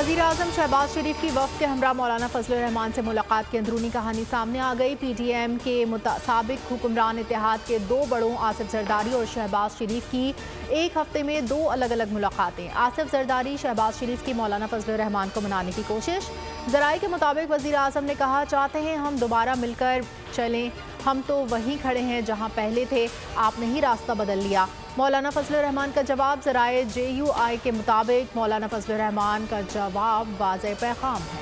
वज़ीर आज़म शहबाज शरीफ की वफ़द के हमरा मौलाना फजल रहमान से मुलाकात की अंदरूनी कहानी सामने आ गई। PTM के साबिक हुक्मरान इत्तेहाद के दो बड़ों आसिफ जरदारी और शहबाज शरीफ की एक हफ्ते में दो अलग अलग मुलाकातें। आसिफ जरदारी शहबाज शरीफ की मौलाना फजल रहमान को मनाने की कोशिश। ज़राए के मुताबिक वज़ीर आज़म ने कहा, चाहते हैं हम दोबारा मिलकर चलें, हम तो वहीं खड़े हैं जहां पहले थे, आपने ही रास्ता बदल लिया। मौलाना फजल रहमान का जवाब। ज़राए JUI के मुताबिक मौलाना फजल रहमान का जवाब वाज़ेह पैगाम है।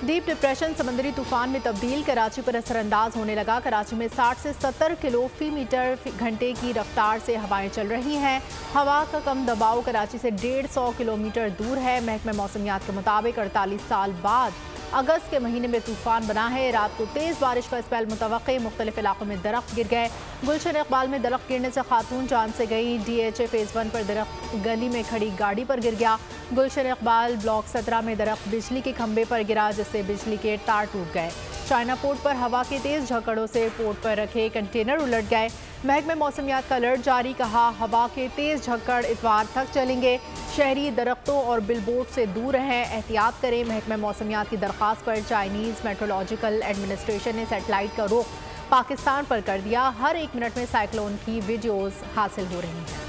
डीप डिप्रेशन समंदरी तूफान में तब्दील, कराची पर असरअंदाज होने लगा। कराची में 60 से 70 किलोमीटर/घंटे की रफ्तार से हवाएं चल रही हैं। हवा का कम दबाव कराची से 150 किलोमीटर दूर है। महकमे मौसमियात के मुताबिक 48 साल बाद अगस्त के महीने में तूफान बना है। रात को तेज़ बारिश का स्पेल मुतवक्के, मुख्तलिफ इलाकों में दरख्त गिर गए। गुलशन इकबाल में दरख्त गिरने से खातून जान से गई। DHA फेज़ 1 पर दरख्त गली में खड़ी गाड़ी पर गिर गया। गुलशन इकबाल ब्लॉक 17 में दरख्त बिजली के खंभे पर गिरा, जिससे बिजली के तार टूट गए। चाइना पोर्ट पर हवा के तेज़ झकड़ों से पोर्ट पर रखे कंटेनर उलट गए। महकमे मौसमियात का अलर्ट जारी, कहा हवा के तेज़ झक्कड़ इतवार तक चलेंगे। शहरी दरख्तों और बिलबोर्ड से दूर रहें, एहतियात करें। महकमे मौसमियात की दरख्वास्त पर चाइनीज़ मेट्रोलॉजिकल एडमिनिस्ट्रेशन ने सैटेलाइट का रुख पाकिस्तान पर कर दिया। हर 1 मिनट में साइक्लोन की वीडियोज़ हासिल हो रही हैं।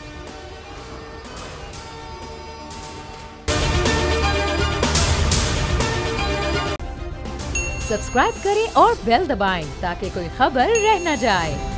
सब्सक्राइब करें और बेल दबाएं ताकि कोई खबर रह न जाए।